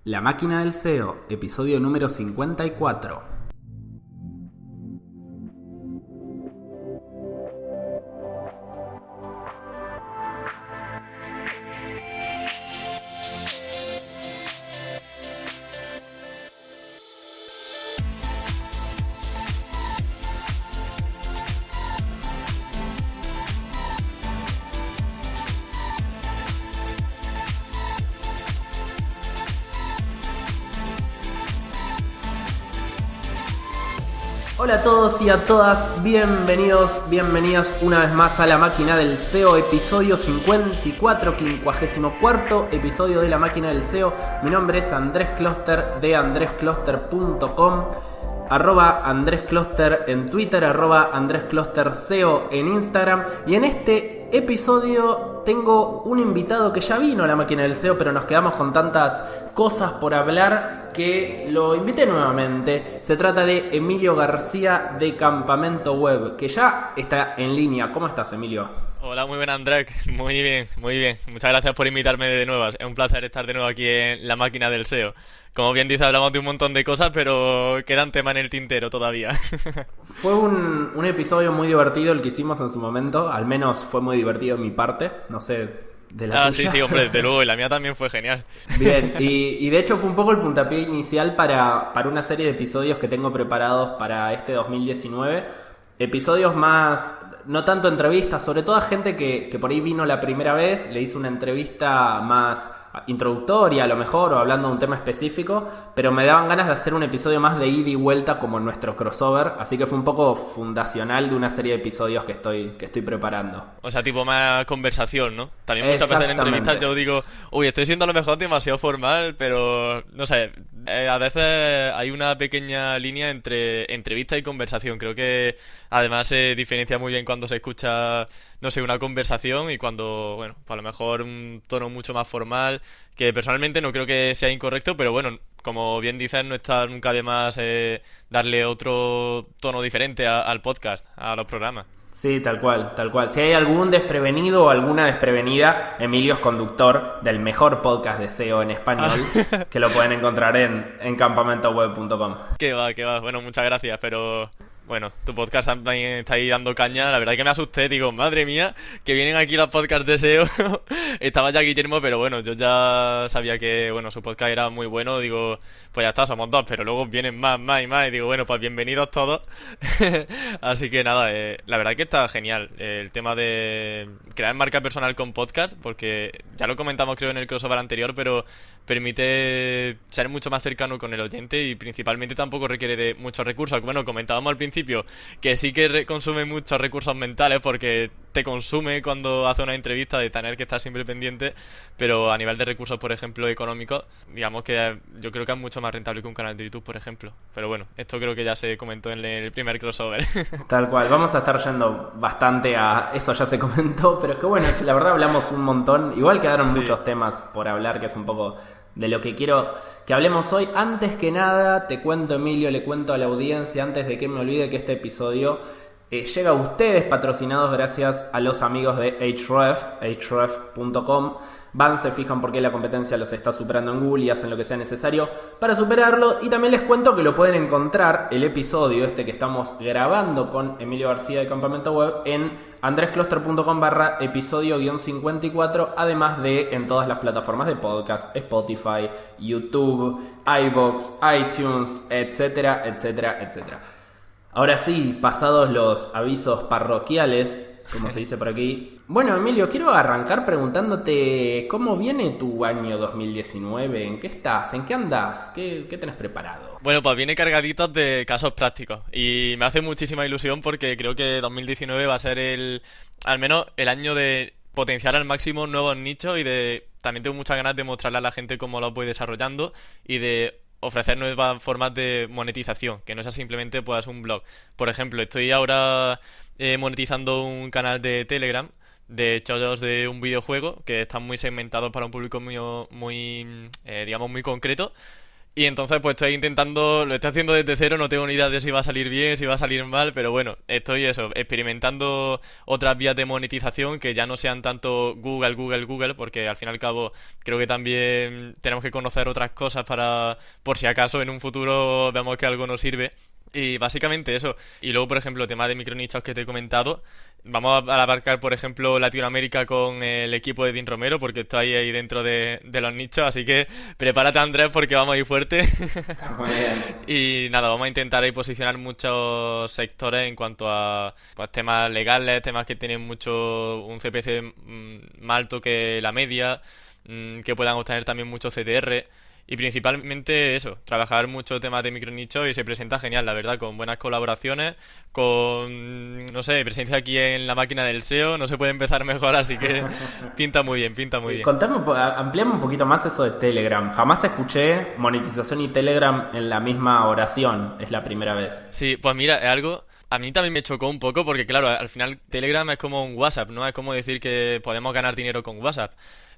La máquina del SEO, episodio número 54. Hola a todos y a todas, bienvenidas una vez más a La Máquina del SEO, episodio 54, 54 episodio de La Máquina del SEO. Mi nombre es Andrés Closter de andrescloster.com, @andrescloster en Twitter, @andresclosterseo en Instagram. Y en este episodio tengo un invitado que ya vino a La Máquina del SEO, pero nos quedamos con tantas cosas por hablar que lo invité nuevamente. Se trata de Emilio García de Campamento Web, que ya está en línea. ¿Cómo estás, Emilio? Hola, muy bien, Andrés. Muy bien, muy bien. Muchas gracias por invitarme de nuevo. Es un placer estar de nuevo aquí en La Máquina del SEO. Como bien dice, hablamos de un montón de cosas, pero quedan temas en el tintero todavía. Fue un episodio muy divertido el que hicimos en su momento. Al menos fue muy divertido en mi parte. No sé, de la tuya. Sí, hombre, desde luego. Y la mía también fue genial. Bien, y de hecho fue un poco el puntapié inicial para una serie de episodios que tengo preparados para este 2019. Episodios más, no tanto entrevistas, sobre todo a gente que por ahí vino la primera vez, le hice una entrevista más introductoria a lo mejor, o hablando de un tema específico, pero me daban ganas de hacer un episodio más de ida y vuelta como nuestro crossover, así que fue un poco fundacional de una serie de episodios que estoy preparando. O sea, tipo más conversación, ¿no? También muchas veces en entrevistas yo digo, uy, estoy siendo a lo mejor demasiado formal, pero no sé, a veces hay una pequeña línea entre entrevista y conversación. Creo que además se diferencia muy bien cuando se escucha, no sé, una conversación y cuando, bueno, pues a lo mejor un tono mucho más formal, que personalmente no creo que sea incorrecto, pero bueno, como bien dices, no está nunca de más darle otro tono diferente al podcast, a los programas. Sí, tal cual, tal cual. Si hay algún desprevenido o alguna desprevenida, Emilio es conductor del mejor podcast de SEO en español, que lo pueden encontrar en campamentoweb.com. Qué va. Bueno, muchas gracias, pero bueno, tu podcast también está ahí dando caña. La verdad es que me asusté, digo, madre mía, que vienen aquí los podcasts de SEO. Estaba ya Guillermo, pero bueno, yo ya sabía que, bueno, su podcast era muy bueno. Digo, pues ya está, somos dos, pero luego vienen más y más. Y digo, bueno, pues bienvenidos todos. Así que nada, la verdad es que está genial el tema de crear marca personal con podcast, porque ya lo comentamos creo en el crossover anterior, pero permite ser mucho más cercano con el oyente y principalmente tampoco requiere de muchos recursos. Bueno, comentábamos al principio que sí que consume muchos recursos mentales porque te consume cuando hace una entrevista de tener que estar siempre pendiente, pero a nivel de recursos, por ejemplo, económicos, digamos que yo creo que es mucho más rentable que un canal de YouTube, por ejemplo. Pero bueno, esto creo que ya se comentó en el primer crossover. Tal cual, vamos a estar yendo bastante a eso, ya se comentó, pero es que bueno, la verdad hablamos un montón, igual quedaron muchos temas por hablar, que es un poco de lo que quiero que hablemos hoy. Antes que nada, te cuento, Emilio, le cuento a la audiencia, antes de que me olvide, que este episodio llega a ustedes patrocinados gracias a los amigos de href.com. Van, se fijan por qué la competencia los está superando en Google y hacen lo que sea necesario para superarlo. Y también les cuento que lo pueden encontrar, el episodio este que estamos grabando con Emilio García de Campamento Web, en andrescloster.com/episodio-54, además de en todas las plataformas de podcast, Spotify, YouTube, iVoox, iTunes, etcétera, etcétera, etcétera. Ahora sí, pasados los avisos parroquiales, como se dice por aquí. Bueno, Emilio, quiero arrancar preguntándote cómo viene tu año 2019, ¿en qué estás? ¿En qué andás? ¿Qué tenés preparado? Bueno, pues viene cargadito de casos prácticos y me hace muchísima ilusión porque creo que 2019 va a ser al menos el año de potenciar al máximo nuevos nichos y también tengo muchas ganas de mostrarle a la gente cómo lo voy desarrollando y de ofrecer nuevas formas de monetización, que no sea simplemente pues un blog. Por ejemplo, estoy ahora monetizando un canal de Telegram de chollos de un videojuego que están muy segmentados para un público muy digamos, muy concreto. Y entonces pues estoy intentando, lo estoy haciendo desde cero, no tengo ni idea de si va a salir bien, si va a salir mal, pero bueno, estoy eso, experimentando otras vías de monetización que ya no sean tanto Google, Google, Google, porque al fin y al cabo creo que también tenemos que conocer otras cosas para, por si acaso en un futuro vemos que algo nos sirve. Y básicamente eso. Y luego, por ejemplo, el tema de micronichos que te he comentado. Vamos a abarcar, por ejemplo, Latinoamérica con el equipo de Dean Romero, porque estoy ahí dentro de los nichos. Así que prepárate, Andrés, porque vamos a ir fuerte. Está muy bien. Y nada, vamos a intentar ahí posicionar muchos sectores en cuanto a pues, temas legales, temas que tienen mucho un CPC más alto que la media, que puedan obtener también mucho CTR. Y principalmente eso, trabajar mucho temas de micronicho y se presenta genial, la verdad, con buenas colaboraciones, con, no sé, presencia aquí en la máquina del SEO, no se puede empezar mejor, así que pinta muy bien, pinta muy bien. Contame, ampliame un poquito más eso de Telegram. Jamás escuché monetización y Telegram en la misma oración, es la primera vez. Sí, pues mira, es algo... A mí también me chocó un poco porque, claro, al final Telegram es como un WhatsApp, ¿no? Es como decir que podemos ganar dinero con WhatsApp.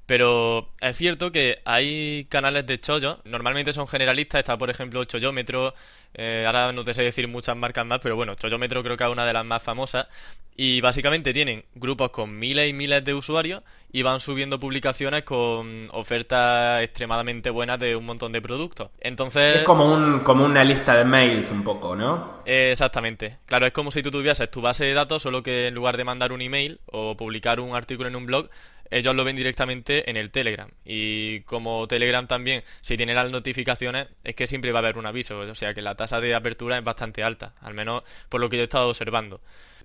Pero es cierto que hay canales de chollo, normalmente son generalistas, está por ejemplo Chollómetro, ahora no te sé decir muchas marcas más, pero bueno, Chollómetro creo que es una de las más famosas, y básicamente tienen grupos con miles y miles de usuarios y van subiendo publicaciones con ofertas extremadamente buenas de un montón de productos. Entonces... Es como una lista de mails un poco, ¿no? Exactamente. Claro, es como si tú tuvieses tu base de datos, solo que en lugar de mandar un email o publicar un artículo en un blog, ellos lo ven directamente en el Telegram. Y como Telegram también, si tiene las notificaciones, es que siempre va a haber un aviso. O sea que la tasa de apertura es bastante alta, al menos por lo que yo he estado observando.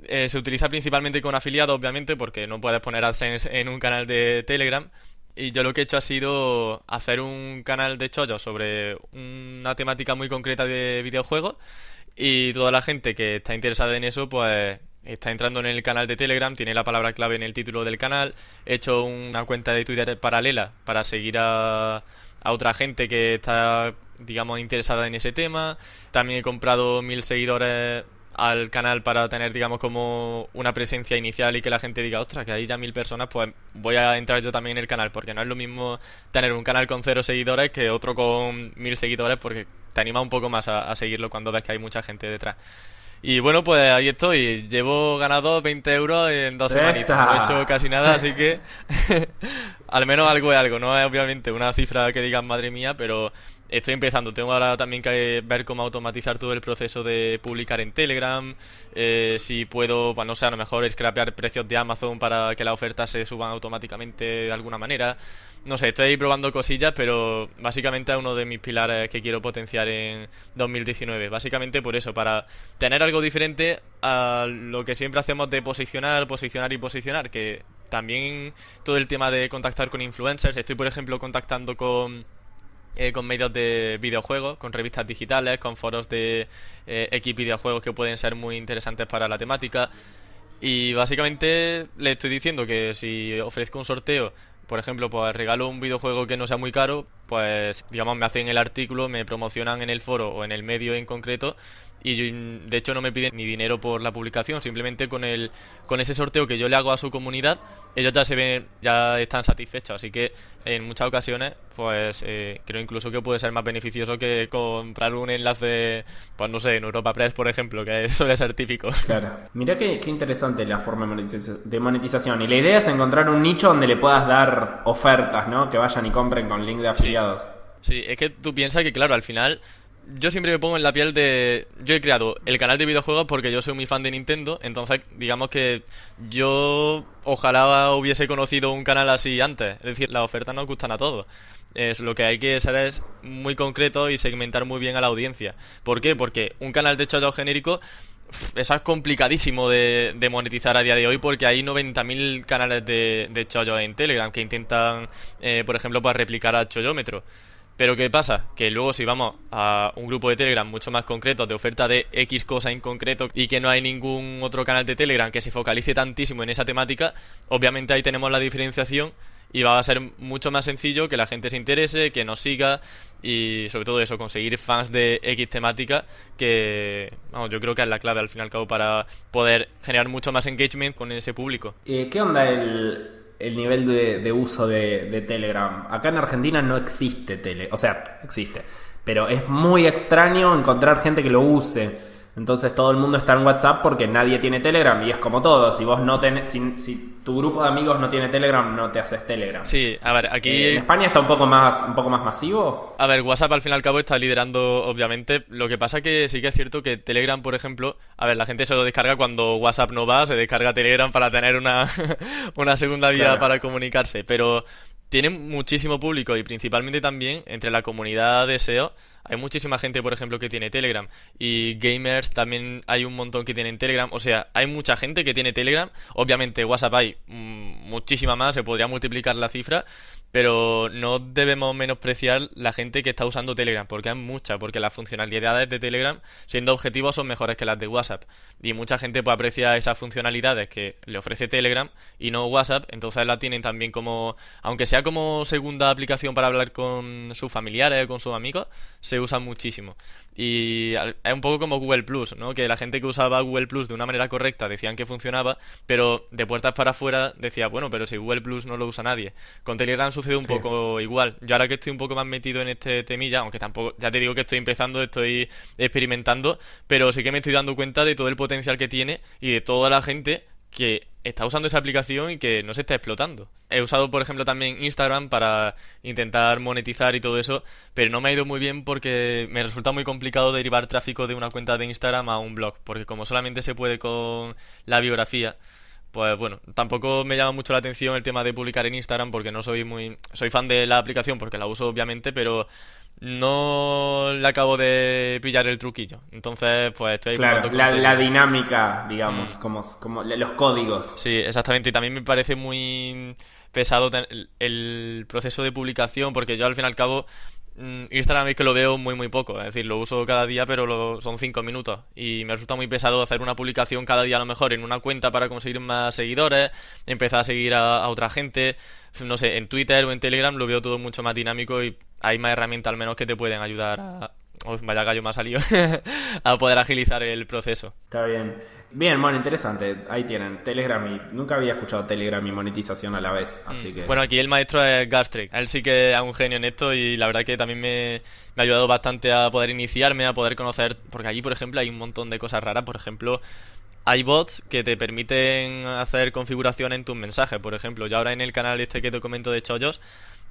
Se utiliza principalmente con afiliados, obviamente, porque no puedes poner AdSense en un canal de Telegram. Y yo lo que he hecho ha sido hacer un canal de chollos sobre una temática muy concreta de videojuegos. Y toda la gente que está interesada en eso, pues está entrando en el canal de Telegram, tiene la palabra clave en el título del canal. He hecho una cuenta de Twitter paralela para seguir a otra gente que está, digamos, interesada en ese tema. También he comprado 1000 seguidores al canal para tener, digamos, como una presencia inicial y que la gente diga, ostras, que hay ya 1000 personas, pues voy a entrar yo también en el canal, porque no es lo mismo tener un canal con 0 seguidores que otro con 1000 seguidores, porque te anima un poco más a seguirlo cuando ves que hay mucha gente detrás. Y bueno, pues ahí estoy. Llevo ganado 20 euros en 2 semanitas. No he hecho casi nada, así que al menos algo es algo. No es obviamente una cifra que digas madre mía, pero estoy empezando. Tengo ahora también que ver cómo automatizar todo el proceso de publicar en Telegram. Si puedo, pues no sé, a lo mejor scrapear precios de Amazon para que las ofertas se suban automáticamente de alguna manera. No sé, estoy probando cosillas, pero básicamente es uno de mis pilares que quiero potenciar en 2019. Básicamente por eso, para tener algo diferente a lo que siempre hacemos de posicionar, posicionar y posicionar, que también todo el tema de contactar con influencers. Estoy, por ejemplo, contactando con medios de videojuegos, con revistas digitales, con foros de X videojuegos que pueden ser muy interesantes para la temática. Y básicamente le estoy diciendo que si ofrezco un sorteo, por ejemplo, pues regalo un videojuego que no sea muy caro, pues digamos me hacen el artículo, me promocionan en el foro o en el medio en concreto y de hecho no me piden ni dinero por la publicación, simplemente con ese sorteo que yo le hago a su comunidad, ellos ya están satisfechos, así que en muchas ocasiones pues creo incluso que puede ser más beneficioso que comprar un enlace, pues no sé, en Europa Press, por ejemplo, que suele ser típico. Claro. Mirá qué interesante la forma de monetización. Y la idea es encontrar un nicho donde le puedas dar ofertas, ¿no? Que vayan y compren con link de afiliados. Sí, es que tú piensas que, claro, al final yo siempre me pongo en la piel de... Yo he creado el canal de videojuegos porque yo soy muy fan de Nintendo, entonces digamos que yo ojalá hubiese conocido un canal así antes. Es decir, las ofertas nos gustan a todos. Lo que hay que ser es muy concreto y segmentar muy bien a la audiencia. ¿Por qué? Porque un canal de chollo genérico, eso es complicadísimo de monetizar a día de hoy, porque hay 90.000 canales de chollo en Telegram que intentan, por ejemplo, pues replicar a Chollómetro. Pero ¿qué pasa? Que luego si vamos a un grupo de Telegram mucho más concreto, de oferta de X cosa en concreto, y que no hay ningún otro canal de Telegram que se focalice tantísimo en esa temática, obviamente ahí tenemos la diferenciación y va a ser mucho más sencillo que la gente se interese, que nos siga y sobre todo eso, conseguir fans de X temática, que vamos, yo creo que es la clave al fin y al cabo para poder generar mucho más engagement con ese público. ¿Qué onda el nivel de uso de Telegram? Acá en Argentina no existe o sea, existe, pero es muy extraño encontrar gente que lo use. Entonces todo el mundo está en WhatsApp porque nadie tiene Telegram. Y es como todo, si vos no tenés, si tu grupo de amigos no tiene Telegram, no te haces Telegram. Sí, a ver, aquí... ¿En España está un poco más masivo? A ver, WhatsApp al fin y al cabo está liderando, obviamente. Lo que pasa que sí que es cierto que Telegram, por ejemplo, a ver, la gente se lo descarga cuando WhatsApp no va, se descarga Telegram para tener una, una segunda vida Claro. para comunicarse. Pero tiene muchísimo público y principalmente también entre la comunidad de SEO. Hay muchísima gente, por ejemplo, que tiene Telegram. Y gamers también hay un montón que tienen Telegram. O sea, hay mucha gente que tiene Telegram. Obviamente WhatsApp hay muchísima más, se podría multiplicar la cifra. Pero no debemos menospreciar la gente que está usando Telegram, porque hay mucha, porque las funcionalidades de Telegram, siendo objetivos, son mejores que las de WhatsApp. Y mucha gente pues aprecia esas funcionalidades que le ofrece Telegram y no WhatsApp, entonces la tienen también como, aunque sea como segunda aplicación para hablar con sus familiares, con sus amigos, se usa muchísimo. Y es un poco como Google Plus, ¿no? Que la gente que usaba Google Plus de una manera correcta decían que funcionaba, pero de puertas para afuera decía, bueno, pero si Google Plus no lo usa nadie. Con Telegram sucede un poco igual. Yo ahora que estoy un poco más metido en este temilla, aunque tampoco, ya te digo que estoy empezando, estoy experimentando, pero sí que me estoy dando cuenta de todo el potencial que tiene y de toda la gente que está usando esa aplicación y que no se está explotando. He usado, por ejemplo, también Instagram para intentar monetizar y todo eso, pero no me ha ido muy bien porque me resulta muy complicado derivar tráfico de una cuenta de Instagram a un blog, porque como solamente se puede con la biografía, pues bueno, tampoco me llama mucho la atención el tema de publicar en Instagram porque no soy muy... Soy fan de la aplicación porque la uso obviamente, pero no le acabo de pillar el truquillo. Entonces, pues estoy ahí Claro, probando la contenido. dinámica, digamos, como los códigos. Sí, exactamente. Y también me parece muy pesado el proceso de publicación, porque yo al fin y al cabo Instagram es que lo veo muy muy poco. Es decir, lo uso cada día, pero son 5 minutos. Y me resulta muy pesado hacer una publicación cada día a lo mejor en una cuenta para conseguir más seguidores, empezar a seguir a otra gente. No sé, en Twitter o en Telegram lo veo todo mucho más dinámico y hay más herramientas al menos que te pueden ayudar a... Oh, vaya gallo me ha salido. A poder agilizar el proceso. Está bien. Bien, bueno, interesante. Ahí tienen Telegram y nunca había escuchado Telegram y monetización a la vez, así que... Bueno, aquí el maestro es Gastric. Él sí que es un genio en esto y la verdad que también me ha ayudado bastante a poder iniciarme, a poder conocer... Porque allí, por ejemplo, hay un montón de cosas raras. Por ejemplo, hay bots que te permiten hacer configuración en tus mensajes. Por ejemplo, yo ahora en el canal este que te comento de Chollos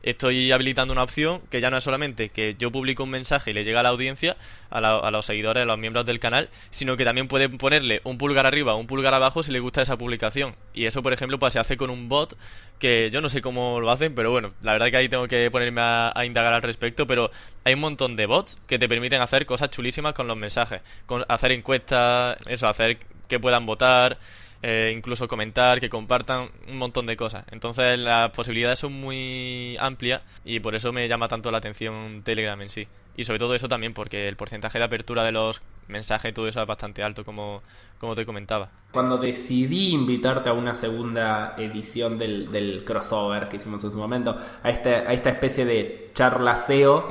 estoy habilitando una opción que ya no es solamente que yo publico un mensaje y le llega a la audiencia, a los seguidores, a los miembros del canal, sino que también pueden ponerle un pulgar arriba o un pulgar abajo si le gusta esa publicación. Y eso, por ejemplo, pues se hace con un bot que yo no sé cómo lo hacen, pero bueno, la verdad que ahí tengo que ponerme a indagar al respecto, pero hay un montón de bots que te permiten hacer cosas chulísimas con los mensajes, con hacer encuestas, eso, hacer que puedan votar, incluso comentar, que compartan un montón de cosas. Entonces las posibilidades son muy amplias y por eso me llama tanto la atención Telegram en sí. Y sobre todo eso también porque el porcentaje de apertura de los mensajes y todo eso es bastante alto, como te comentaba. Cuando decidí invitarte a una segunda edición del crossover que hicimos en su momento, a esta especie de charlaseo,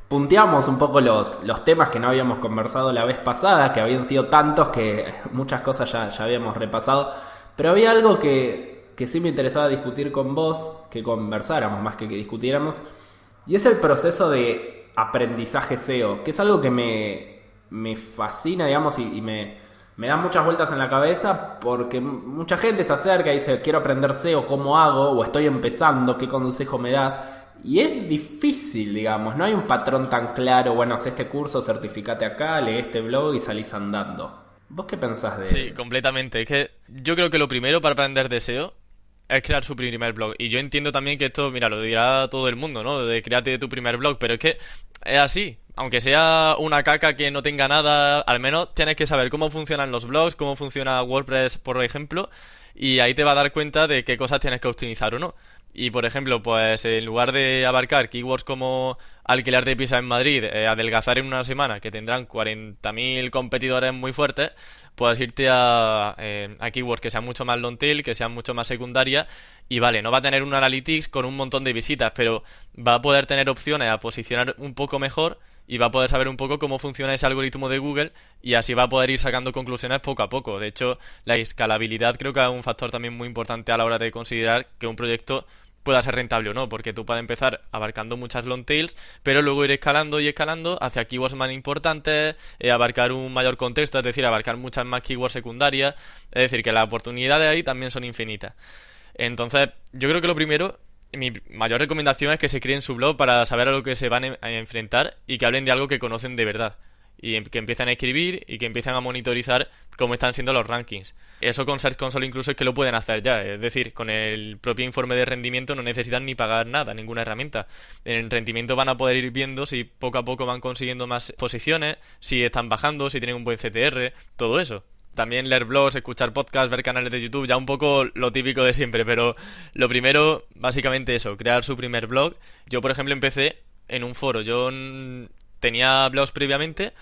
punteamos un poco los temas que no habíamos conversado la vez pasada, que habían sido tantos que muchas cosas ya habíamos repasado, pero había algo que sí me interesaba discutir con vos, que conversáramos más que discutiéramos, y es el proceso de aprendizaje SEO, que es algo que me fascina, digamos, y me da muchas vueltas en la cabeza porque mucha gente se acerca y dice, quiero aprender SEO, ¿cómo hago? O estoy empezando, ¿qué consejo me das? Y es difícil, digamos, no hay un patrón tan claro, bueno, haz este curso, certificate acá, lee este blog y salís andando. ¿Vos qué pensás de...? Sí, completamente. Es que yo creo que lo primero para aprender de SEO es crear su primer blog. Y yo entiendo también que esto, mira, lo dirá todo el mundo, ¿no? De créate tu primer blog, pero es que es así. Aunque sea una caca que no tenga nada, al menos tienes que saber cómo funcionan los blogs, cómo funciona WordPress, por ejemplo, y ahí te va a dar cuenta de qué cosas tienes que optimizar o no. Y por ejemplo, pues en lugar de abarcar keywords como alquiler de piso en Madrid, adelgazar en una semana, que tendrán 40.000 competidores muy fuertes, puedes irte a keywords que sean mucho más long tail, que sean mucho más secundarias, y vale, no va a tener un analytics con un montón de visitas, pero va a poder tener opciones a posicionar un poco mejor y va a poder saber un poco cómo funciona ese algoritmo de Google y así va a poder ir sacando conclusiones poco a poco. De hecho, la escalabilidad creo que es un factor también muy importante a la hora de considerar que un proyecto pueda ser rentable o no, porque tú puedes empezar abarcando muchas long tails, pero luego ir escalando y escalando hacia keywords más importantes, abarcar un mayor contexto, es decir, abarcar muchas más keywords secundarias, es decir, que las oportunidades ahí también son infinitas. Entonces, yo creo que lo primero, mi mayor recomendación es que se creen su blog para saber a lo que se van a enfrentar y que hablen de algo que conocen de verdad. Y que empiecen a escribir y que empiecen a monitorizar cómo están siendo los rankings. Eso con Search Console incluso es que lo pueden hacer ya. Es decir, con el propio informe de rendimiento no necesitan ni pagar nada, ninguna herramienta. En rendimiento van a poder ir viendo si poco a poco van consiguiendo más posiciones, si están bajando, si tienen un buen CTR, todo eso. También leer blogs, escuchar podcasts, ver canales de YouTube, ya un poco lo típico de siempre, pero lo primero, básicamente eso, crear su primer blog. Yo, por ejemplo, empecé en un foro. Yo tenía blogs previamente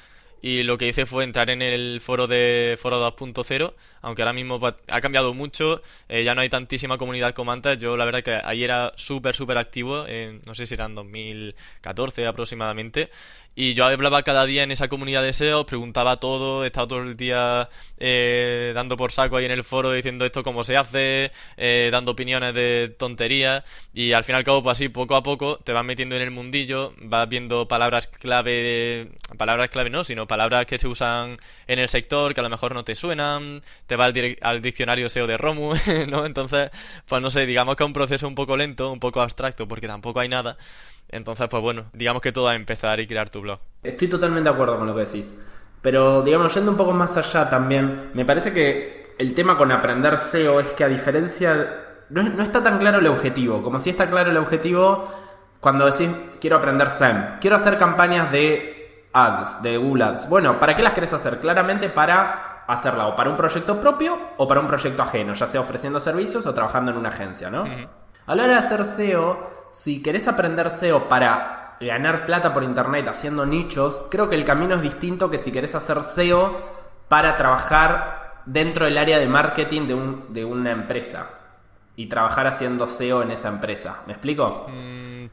y lo que hice fue entrar en el foro de Foro 2.0, aunque ahora mismo ha cambiado mucho, ya no hay tantísima comunidad como antes. Yo la verdad que ahí era súper activo, no sé si eran 2014 aproximadamente, y yo hablaba cada día en esa comunidad de SEO, preguntaba todo, estaba todo el día dando por saco ahí en el foro diciendo esto cómo se hace, dando opiniones de tonterías, y al fin y al cabo pues así poco a poco te vas metiendo en el mundillo, vas viendo palabras clave no, sino palabras que se usan en el sector que a lo mejor no te suenan, te vas al diccionario SEO de Romu, ¿no? Entonces, pues no sé, digamos que es un proceso un poco lento, un poco abstracto, porque tampoco hay nada. Entonces, pues bueno, digamos que todo es empezar y crear tu blog. Estoy totalmente de acuerdo con lo que decís. Pero, digamos, yendo un poco más allá también, me parece que el tema con aprender SEO es que a diferencia... No está tan claro el objetivo. Como si está claro el objetivo cuando decís, quiero aprender SEM. Quiero hacer campañas de ads, de Google Ads. Bueno, ¿para qué las querés hacer? Claramente para hacerla o para un proyecto propio o para un proyecto ajeno, ya sea ofreciendo servicios o trabajando en una agencia, ¿no? Uh-huh. A la hora de hacer SEO... Si querés aprender SEO para ganar plata por internet haciendo nichos, creo que el camino es distinto que si querés hacer SEO para trabajar dentro del área de marketing de una empresa y trabajar haciendo SEO en esa empresa. ¿Me explico?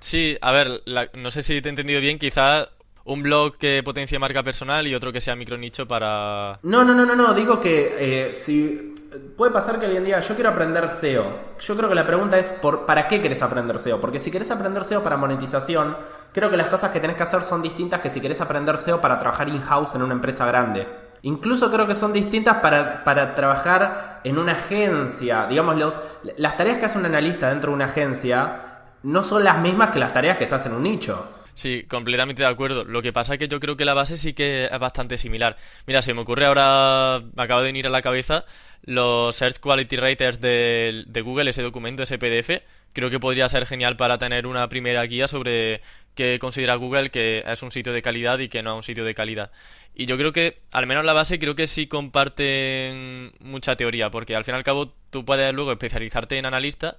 Sí, a ver, no sé si te he entendido bien, quizás un blog que potencie marca personal y otro que sea micronicho para... No, digo que si... Puede pasar que alguien diga, yo quiero aprender SEO. Yo creo que la pregunta es, ¿para qué querés aprender SEO? Porque si querés aprender SEO para monetización, creo que las cosas que tenés que hacer son distintas que si querés aprender SEO para trabajar in-house en una empresa grande. Incluso creo que son distintas para trabajar en una agencia. Digamos, las tareas que hace un analista dentro de una agencia no son las mismas que las tareas que se hacen en un nicho. Sí, completamente de acuerdo. Lo que pasa es que yo creo que la base sí que es bastante similar. Mira, se me ocurre ahora, me acaba de venir a la cabeza los Search Quality Raters de Google, ese documento, ese PDF. Creo que podría ser genial para tener una primera guía sobre qué considera Google que es un sitio de calidad y que no es un sitio de calidad. Y yo creo que, al menos la base, creo que sí comparten mucha teoría, porque al fin y al cabo tú puedes luego especializarte en analista,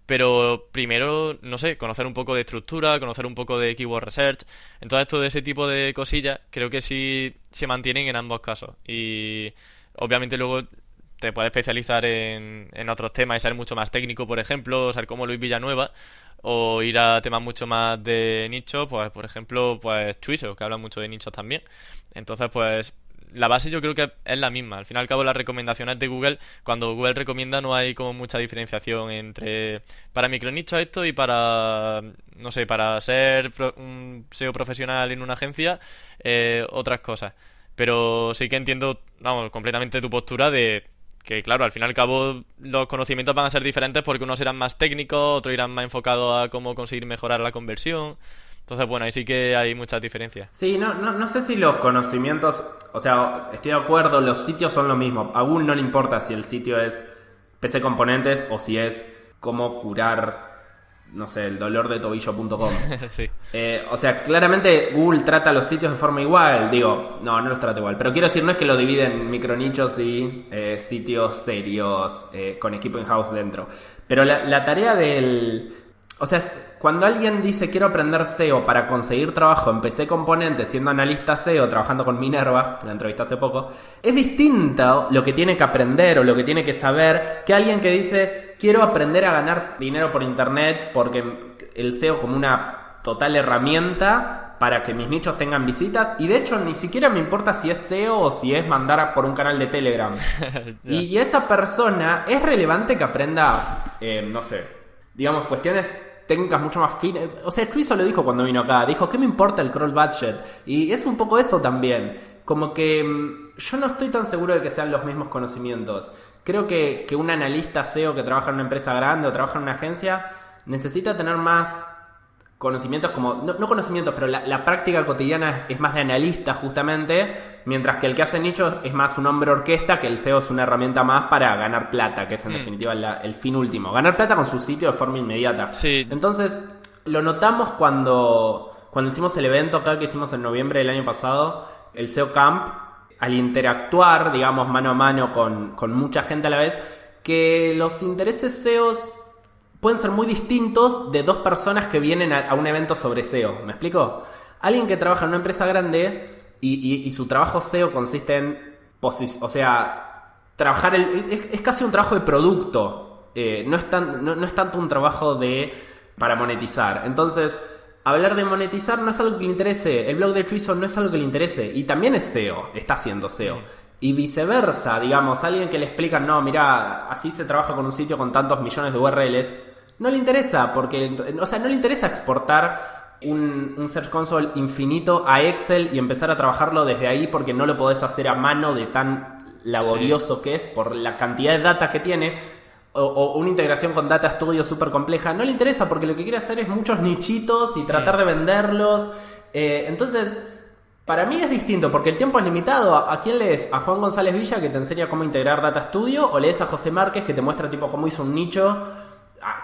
pero primero, no sé, conocer un poco de estructura, conocer un poco de keyword research. Entonces todo ese tipo de cosillas creo que sí se mantienen en ambos casos. Y obviamente luego te puedes especializar en otros temas y ser mucho más técnico, por ejemplo, ser como Luis Villanueva, o ir a temas mucho más de nicho, pues por ejemplo, pues Chuiso, que habla mucho de nichos también. Entonces, pues la base yo creo que es la misma. Al fin y al cabo, las recomendaciones de Google, cuando Google recomienda, no hay como mucha diferenciación entre para micronicho esto y para, no sé, para ser un SEO profesional en una agencia, otras cosas. Pero sí que entiendo, vamos, completamente tu postura de que, claro, al fin y al cabo los conocimientos van a ser diferentes porque unos serán más técnicos, otros irán más enfocados a cómo conseguir mejorar la conversión. Entonces, bueno, ahí sí que hay muchas diferencias. Sí, no sé si los conocimientos... O sea, estoy de acuerdo, los sitios son lo mismo. A Google no le importa si el sitio es PC Componentes o si es cómo curar, no sé, el dolor de tobillo.com. Sí. O sea, claramente Google trata los sitios de forma igual. Digo, no los trata igual. Pero quiero decir, no es que lo dividen en micronichos y sitios serios con equipo in-house dentro. Pero la tarea del... O sea, cuando alguien dice quiero aprender SEO para conseguir trabajo en PC Componentes siendo analista SEO, trabajando con Minerva, la entrevisté hace poco, es distinto lo que tiene que aprender o lo que tiene que saber que alguien que dice quiero aprender a ganar dinero por internet porque el SEO como una total herramienta para que mis nichos tengan visitas y de hecho ni siquiera me importa si es SEO o si es mandar por un canal de Telegram. Y esa persona es relevante que aprenda, no sé, digamos, cuestiones técnicas mucho más finas. O sea, Chuizo lo dijo cuando vino acá, dijo, ¿qué me importa el crawl budget? Y es un poco eso también, como que yo no estoy tan seguro de que sean los mismos conocimientos. Creo que un analista SEO que trabaja en una empresa grande o trabaja en una agencia necesita tener más conocimientos como, no conocimientos, pero la práctica cotidiana es más de analista justamente, mientras que el que hace nicho es más un hombre orquesta, que el SEO es una herramienta más para ganar plata, que es en definitiva el fin último. Ganar plata con su sitio de forma inmediata. Sí. Entonces, lo notamos cuando hicimos el evento acá que hicimos en noviembre del año pasado, el SEO Camp, al interactuar, digamos, mano a mano con mucha gente a la vez, que los intereses SEOs pueden ser muy distintos de dos personas que vienen a un evento sobre SEO. ¿Me explico? Alguien que trabaja en una empresa grande y su trabajo SEO consiste en trabajar es casi un trabajo de producto. No es tanto un trabajo para monetizar. Entonces, hablar de monetizar no es algo que le interese. El blog de Chuizo no es algo que le interese. Y también es SEO, está haciendo SEO. Y viceversa, digamos, alguien que le explica, no, mirá, así se trabaja con un sitio con tantos millones de URLs, no le interesa, porque, o sea, no le interesa exportar un Search Console infinito a Excel y empezar a trabajarlo desde ahí porque no lo podés hacer a mano de tan laborioso que es por la cantidad de data que tiene, o una integración con Data Studio súper compleja. No le interesa porque lo que quiere hacer es muchos nichitos y tratar de venderlos. Entonces, para mí es distinto porque el tiempo es limitado. ¿A quién lees? ¿A Juan González Villa que te enseña cómo integrar Data Studio? ¿O lees a José Márquez que te muestra tipo cómo hizo un nicho?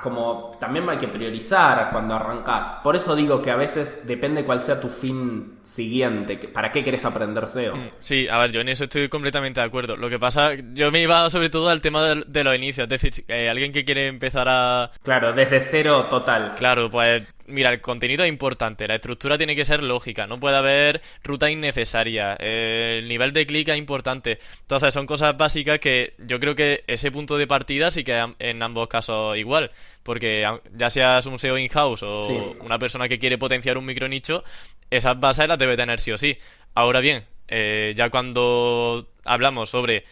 Como también hay que priorizar cuando arrancás. Por eso digo que a veces depende cuál sea tu fin siguiente. ¿Para qué querés aprender SEO? Sí, a ver, yo en eso estoy completamente de acuerdo. Lo que pasa, yo me iba sobre todo al tema de los inicios. Es decir, alguien que quiere empezar a... Claro, desde cero total. Claro, pues mira, el contenido es importante, la estructura tiene que ser lógica, no puede haber ruta innecesaria, el nivel de clic es importante. Entonces son cosas básicas que yo creo que ese punto de partida sí que en ambos casos igual, porque ya seas un SEO in-house o una persona que quiere potenciar un micronicho, esas bases las debe tener sí o sí. Ahora bien, ya cuando hablamos sobre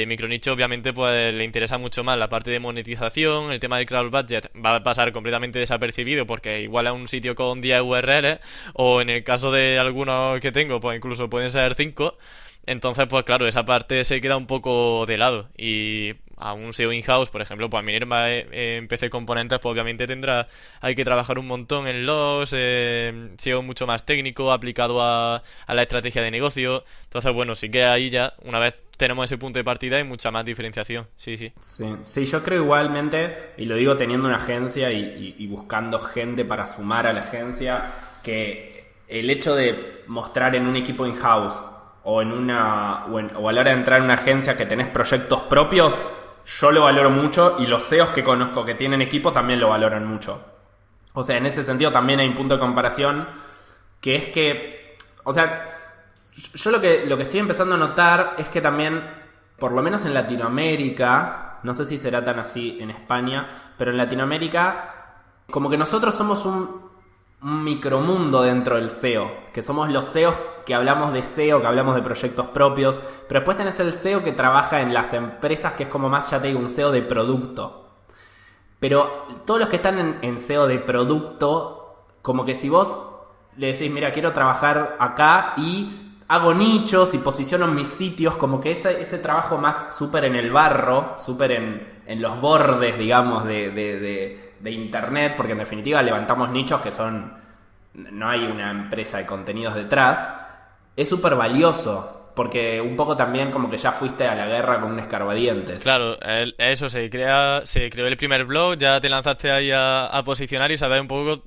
micronicho, obviamente pues le interesa mucho más la parte de monetización, el tema del crowd budget va a pasar completamente desapercibido porque igual es un sitio con 10 URLs o en el caso de algunos que tengo pues incluso pueden ser 5. Entonces pues claro, esa parte se queda un poco de lado y a un SEO in-house, por ejemplo, pues Minerva en PC Componentes pues obviamente hay que trabajar un montón en los SEO mucho más técnico, aplicado a la estrategia de negocio. Entonces bueno, sí que ahí ya, una vez tenemos ese punto de partida, hay mucha más diferenciación. Sí. Sí, yo creo igualmente, y lo digo teniendo una agencia y buscando gente para sumar a la agencia, que el hecho de mostrar en un equipo in-house o a la hora de entrar en una agencia que tenés proyectos propios, yo lo valoro mucho y los SEOs que conozco que tienen equipo también lo valoran mucho. O sea, en ese sentido también hay un punto de comparación que es que, o sea, yo lo que estoy empezando a notar es que también, por lo menos en Latinoamérica, no sé si será tan así en España, pero en Latinoamérica, como que nosotros somos un micromundo dentro del SEO, que somos los SEOs que hablamos de SEO, que hablamos de proyectos propios, pero después tenés el SEO que trabaja en las empresas, que es como más, ya te digo, un SEO de producto. Pero todos los que están en SEO de producto, como que si vos le decís, mira, quiero trabajar acá y hago nichos y posiciono mis sitios, como que ese trabajo más súper en el barro, súper en los bordes, digamos, de internet, porque en definitiva levantamos nichos que no hay una empresa de contenidos detrás, es súper valioso, porque un poco también como que ya fuiste a la guerra con un escarbadientes. Claro, eso se creó el primer blog, ya te lanzaste ahí a posicionar y saber un poco,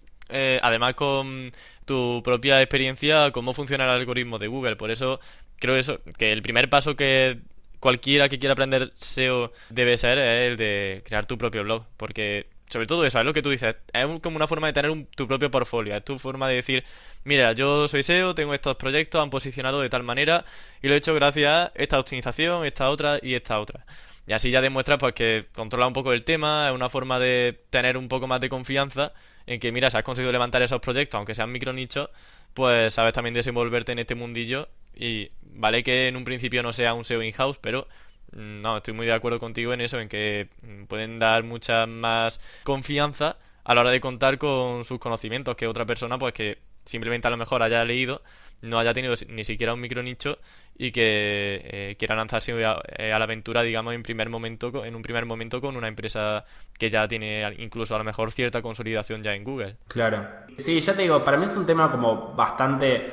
además con tu propia experiencia, cómo funciona el algoritmo de Google. Por eso creo que el primer paso que cualquiera que quiera aprender SEO debe ser es el de crear tu propio blog, porque sobre todo eso, es lo que tú dices, es como una forma de tener tu propio portfolio, es tu forma de decir, mira, yo soy SEO, tengo estos proyectos, han posicionado de tal manera y lo he hecho gracias a esta optimización, esta otra y esta otra. Y así ya demuestras pues que controla un poco el tema, es una forma de tener un poco más de confianza en que, mira, si has conseguido levantar esos proyectos, aunque sean micronichos, pues sabes también desenvolverte en este mundillo y vale que en un principio no sea un SEO in-house, pero no, estoy muy de acuerdo contigo en eso, en que pueden dar mucha más confianza a la hora de contar con sus conocimientos que otra persona, pues que simplemente a lo mejor haya leído, no haya tenido ni siquiera un micronicho y que quiera lanzarse a la aventura, digamos, en un primer momento con una empresa que ya tiene incluso a lo mejor cierta consolidación ya en Google. Claro. Sí, ya te digo, para mí es un tema como bastante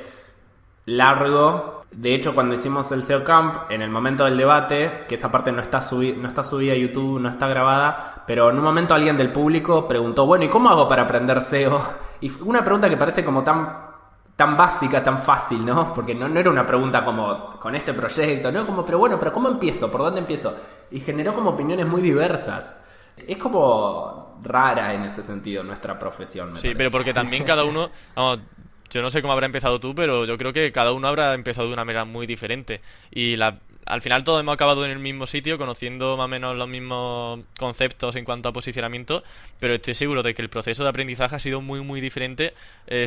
largo. De hecho, cuando hicimos el SEO Camp, en el momento del debate, que esa parte no está subida a YouTube, no está grabada, pero en un momento alguien del público preguntó, bueno, ¿y cómo hago para aprender SEO? Y fue una pregunta que parece como tan básica, tan fácil, ¿no? Porque no era una pregunta como con este proyecto, ¿no? Como, pero bueno, ¿pero cómo empiezo? ¿Por dónde empiezo? Y generó como opiniones muy diversas. Es como rara en ese sentido nuestra profesión, me Sí, parece. pero porque también cada uno, vamos, yo no sé cómo habrá empezado tú, pero yo creo que cada uno habrá empezado de una manera muy diferente. Y al final todos hemos acabado en el mismo sitio, conociendo más o menos los mismos conceptos en cuanto a posicionamiento, pero estoy seguro de que el proceso de aprendizaje ha sido muy, muy diferente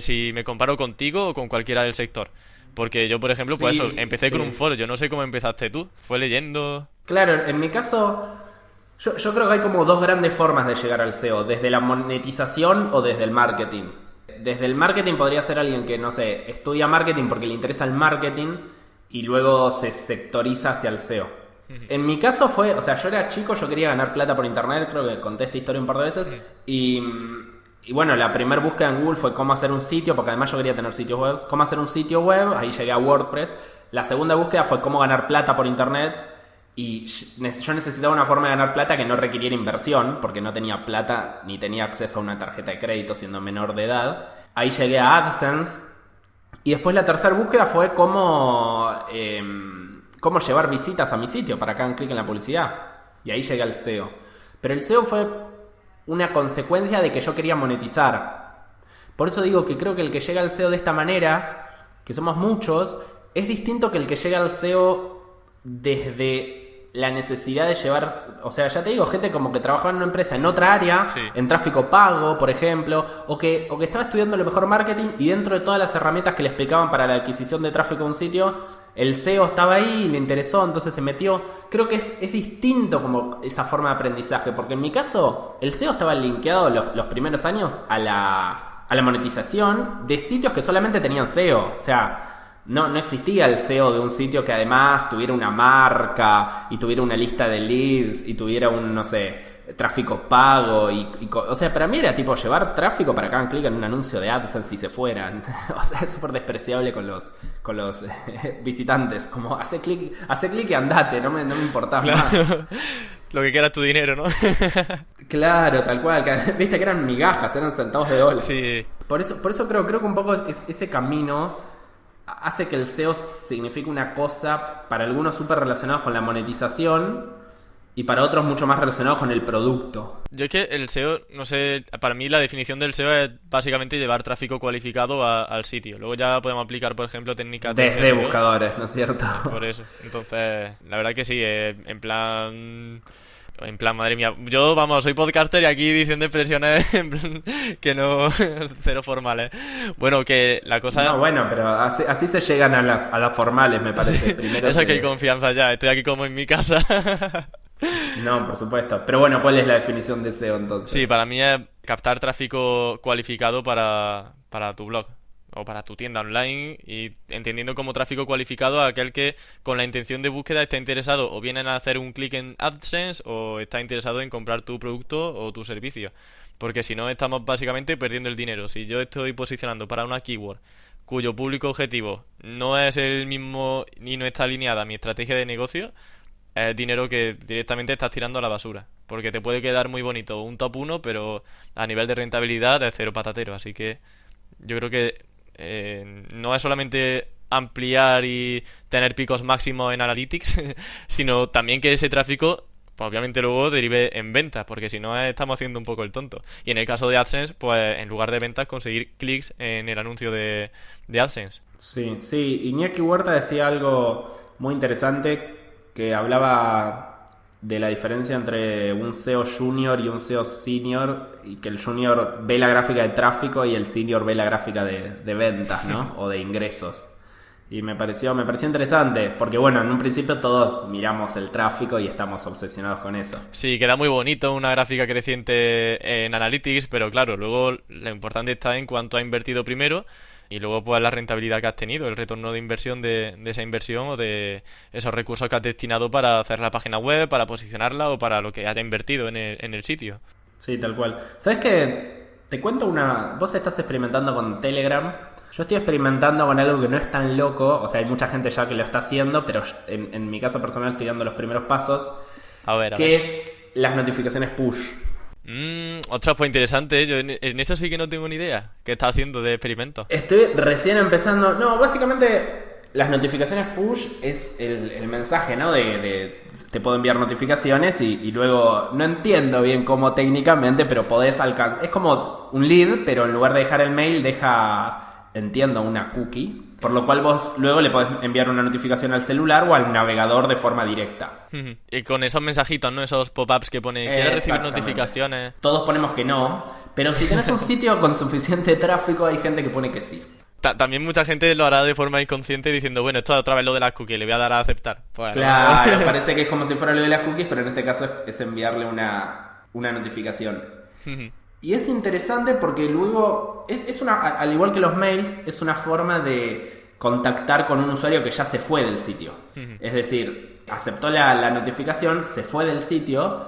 si me comparo contigo o con cualquiera del sector. Porque yo, por ejemplo, pues eso, Sí, empecé con un sí. foro, yo no sé cómo empezaste tú, fue leyendo... Claro, en mi caso, yo creo que hay como dos grandes formas de llegar al SEO, desde la monetización o desde el marketing. Desde el marketing podría ser alguien que, no sé, estudia marketing porque le interesa el marketing y luego se sectoriza hacia el SEO. En mi caso fue, o sea, yo era chico, yo quería ganar plata por internet, creo que conté esta historia un par de veces, y bueno, la primera búsqueda en Google fue cómo hacer un sitio, porque además yo quería tener sitios web, cómo hacer un sitio web, ahí llegué a WordPress. La segunda búsqueda fue cómo ganar plata por internet, y yo necesitaba una forma de ganar plata que no requiriera inversión, porque no tenía plata ni tenía acceso a una tarjeta de crédito siendo menor de edad. Ahí llegué a AdSense. Y después la tercera búsqueda fue cómo llevar visitas a mi sitio para que hagan clic en la publicidad. Y ahí llegué al SEO. Pero el SEO fue una consecuencia de que yo quería monetizar. Por eso digo que creo que el que llega al SEO de esta manera, que somos muchos, es distinto que el que llega al SEO desde la necesidad de llevar, o sea, ya te digo, gente como que trabajaba en una empresa en otra área, Sí. en tráfico pago, por ejemplo, o que estaba estudiando lo mejor marketing y dentro de todas las herramientas que le explicaban para la adquisición de tráfico de un sitio, el SEO estaba ahí y le interesó, entonces se metió. Creo que es distinto como esa forma de aprendizaje, porque en mi caso, el SEO estaba linkeado los primeros años a la monetización de sitios que solamente tenían SEO, o sea... No existía el SEO de un sitio que además tuviera una marca y tuviera una lista de leads y tuviera un, no sé, tráfico pago o sea, para mí era tipo llevar tráfico para que hagan clic en un anuncio de AdSense y se fueran. O sea, es súper despreciable con los visitantes, como hace clic y andate, no me importás Claro. más. Lo que quieras tu dinero, ¿no? Claro, tal cual, viste que eran migajas, eran centavos de dólar. Sí. Por eso creo que un poco ese camino hace que el SEO signifique una cosa para algunos súper relacionados con la monetización y para otros mucho más relacionados con el producto. Yo es que el SEO, no sé, para mí la definición del SEO es básicamente llevar tráfico cualificado al sitio. Luego ya podemos aplicar, por ejemplo, técnicas de Desde CRO. buscadores, ¿no es cierto? Por eso. Entonces, la verdad que sí, en plan, madre mía. Yo, vamos, soy podcaster y aquí diciendo expresiones en plan que no, cero formales. Bueno, que la cosa... No, bueno, pero así se llegan a las formales, me parece. Primero Eso es que hay se... confianza ya. Estoy aquí como en mi casa. No, por supuesto. Pero bueno, ¿cuál es la definición de SEO entonces? Sí, para mí es captar tráfico cualificado para tu blog o para tu tienda online y entendiendo como tráfico cualificado a aquel que con la intención de búsqueda está interesado o bien en hacer un clic en AdSense o está interesado en comprar tu producto o tu servicio. Porque si no estamos básicamente perdiendo el dinero. Si yo estoy posicionando para una keyword cuyo público objetivo no es el mismo y no está alineada a mi estrategia de negocio, es dinero que directamente estás tirando a la basura. Porque te puede quedar muy bonito un top 1, pero a nivel de rentabilidad es cero patatero. Así que yo creo que no es solamente ampliar y tener picos máximos en Analytics, sino también que ese tráfico, pues obviamente luego derive en ventas, porque si no estamos haciendo un poco el tonto. Y en el caso de AdSense, pues en lugar de ventas, conseguir clics en el anuncio de AdSense. Sí, sí. Iñaki Huerta decía algo muy interesante que hablaba de la diferencia entre un SEO junior y un SEO senior, y que el junior ve la gráfica de tráfico y el senior ve la gráfica de ventas, ¿no? O de ingresos. Y me pareció interesante, porque bueno, en un principio todos miramos el tráfico y estamos obsesionados con eso. Sí, queda muy bonito, una gráfica creciente en Analytics, pero claro, luego lo importante está en cuánto has invertido primero y luego pues la rentabilidad que has tenido, el retorno de inversión de esa inversión o de esos recursos que has destinado para hacer la página web, para posicionarla o para lo que haya invertido en el sitio. Sí, tal cual. ¿Sabes qué? Te cuento una... Vos estás experimentando con Telegram. Yo estoy experimentando con algo que no es tan loco. O sea, hay mucha gente ya que lo está haciendo, pero en mi caso personal estoy dando los primeros pasos. A ver. Que es las notificaciones push. Ostras, pues interesante. Yo en eso sí que no tengo ni idea. ¿Qué estás haciendo de experimento? Estoy recién empezando... No, básicamente las notificaciones push es el mensaje, ¿no? Te puedo enviar notificaciones y luego... No entiendo bien cómo técnicamente, pero podés alcanzar... Es como un lead, pero en lugar de dejar el mail, entiendo, una cookie. Por lo cual vos luego le podés enviar una notificación al celular o al navegador de forma directa. Y con esos mensajitos, ¿no? Esos pop-ups que pone, ¿quieres recibir notificaciones? Todos ponemos que no, pero si tenés un sitio con suficiente tráfico, hay gente que pone que sí. También mucha gente lo hará de forma inconsciente diciendo, bueno, esto es otra vez lo de las cookies, le voy a dar a aceptar. Pues, claro, parece que es como si fuera lo de las cookies, pero en este caso es enviarle una notificación. Y es interesante porque luego, al igual que los mails, es una forma de contactar con un usuario que ya se fue del sitio. Es decir, aceptó la notificación, se fue del sitio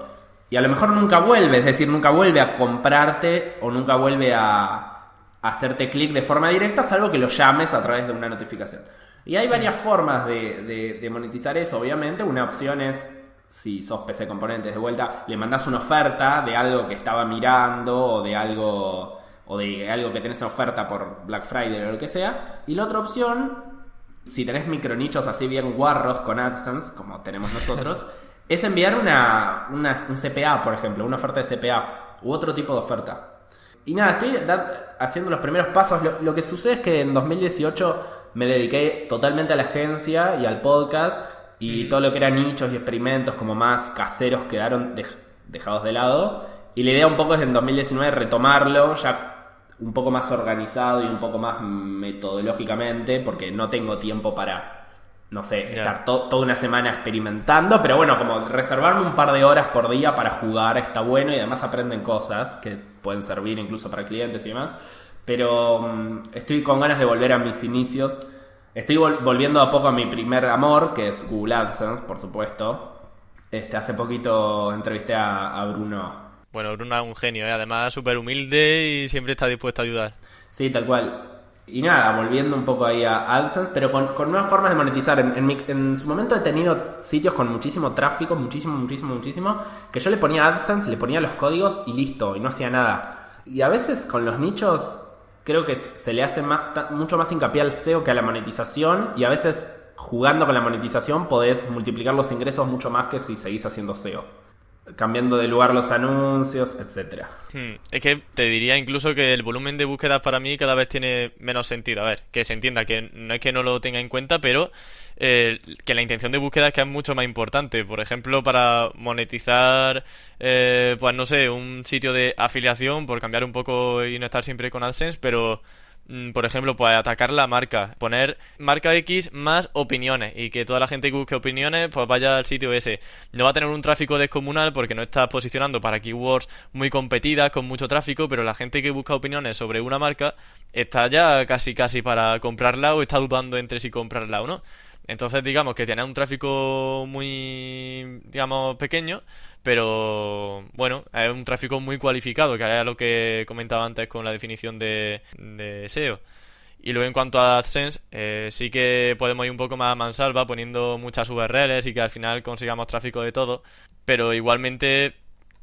y a lo mejor nunca vuelve, es decir, nunca vuelve a comprarte o nunca vuelve a hacerte clic de forma directa, salvo que lo llames a través de una notificación. Y hay varias formas de monetizar eso, obviamente. Una opción es... Si sos PC Componentes, de vuelta, le mandás una oferta de algo que estaba mirando o de algo que tenés en oferta por Black Friday o lo que sea. Y la otra opción, si tenés micronichos así bien guarros con AdSense, como tenemos nosotros, es enviar un CPA, por ejemplo, una oferta de CPA u otro tipo de oferta. Y nada, estoy haciendo los primeros pasos. Lo que sucede es que en 2018 me dediqué totalmente a la agencia y al podcast. Y todo lo que eran nichos y experimentos como más caseros quedaron dejados de lado. Y la idea un poco es en 2019 retomarlo ya un poco más organizado y un poco más metodológicamente, porque no tengo tiempo para, no sé, estar toda una semana experimentando. Pero bueno, como reservarme un par de horas por día para jugar está bueno y además aprenden cosas que pueden servir incluso para clientes y demás. Pero estoy con ganas de volver a mis inicios. Estoy volviendo a poco a mi primer amor, que es Google AdSense, por supuesto. Hace poquito entrevisté a Bruno. Bueno, Bruno es un genio, además súper humilde y siempre está dispuesto a ayudar. Sí, tal cual. Y nada, volviendo un poco ahí a AdSense, pero con nuevas formas de monetizar. En su momento he tenido sitios con muchísimo tráfico, muchísimo, que yo le ponía AdSense, le ponía los códigos y listo, y no hacía nada. Y a veces con los nichos... Creo que se le hace mucho más hincapié al SEO que a la monetización, y a veces jugando con la monetización podés multiplicar los ingresos mucho más que si seguís haciendo SEO, cambiando de lugar los anuncios, etcétera. Es que te diría incluso que el volumen de búsquedas para mí cada vez tiene menos sentido. A ver, que se entienda que no es que no lo tenga en cuenta, pero que la intención de búsqueda es que es mucho más importante. Por ejemplo, para monetizar, pues no sé, un sitio de afiliación, por cambiar un poco y no estar siempre con AdSense, pero... Por ejemplo, pues atacar la marca, poner marca X más opiniones y que toda la gente que busque opiniones pues vaya al sitio ese. No va a tener un tráfico descomunal porque no estás posicionando para keywords muy competidas con mucho tráfico, pero la gente que busca opiniones sobre una marca está ya casi para comprarla o está dudando entre si comprarla o no. Entonces digamos que tiene un tráfico muy, digamos, pequeño, pero bueno, es un tráfico muy cualificado, que era lo que comentaba antes con la definición de SEO. Y luego en cuanto a AdSense, sí que podemos ir un poco más a mansalva poniendo muchas URLs y que al final consigamos tráfico de todo, pero igualmente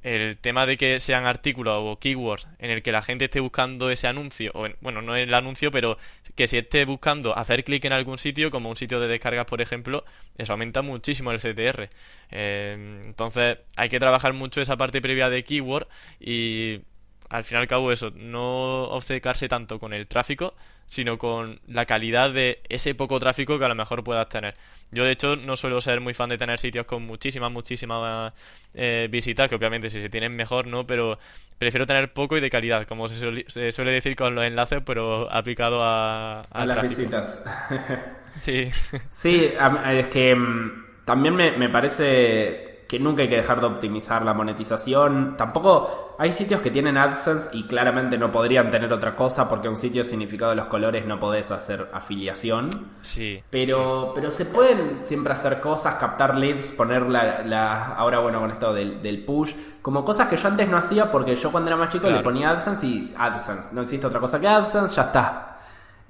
el tema de que sean artículos o keywords en el que la gente esté buscando ese anuncio, o bueno, no el anuncio, pero que si esté buscando hacer clic en algún sitio, como un sitio de descargas, por ejemplo, eso aumenta muchísimo el CTR. Entonces hay que trabajar mucho esa parte previa de keyword y al fin y al cabo eso, no obcecarse tanto con el tráfico, sino con la calidad de ese poco tráfico que a lo mejor puedas tener. Yo de hecho no suelo ser muy fan de tener sitios con muchísimas visitas, que obviamente si se tienen mejor, ¿no? Pero prefiero tener poco y de calidad, como se suele decir con los enlaces, pero aplicado a las tráfico. visitas. Sí. Sí, es que también me parece que nunca hay que dejar de optimizar la monetización. Tampoco hay sitios que tienen AdSense y claramente no podrían tener otra cosa porque un sitio significado de los colores no podés hacer afiliación. Sí. Pero se pueden siempre hacer cosas, captar leads, poner ahora bueno con esto del push, como cosas que yo antes no hacía porque yo cuando era más chico Claro. le ponía AdSense y AdSense, no existe otra cosa que AdSense, ya está.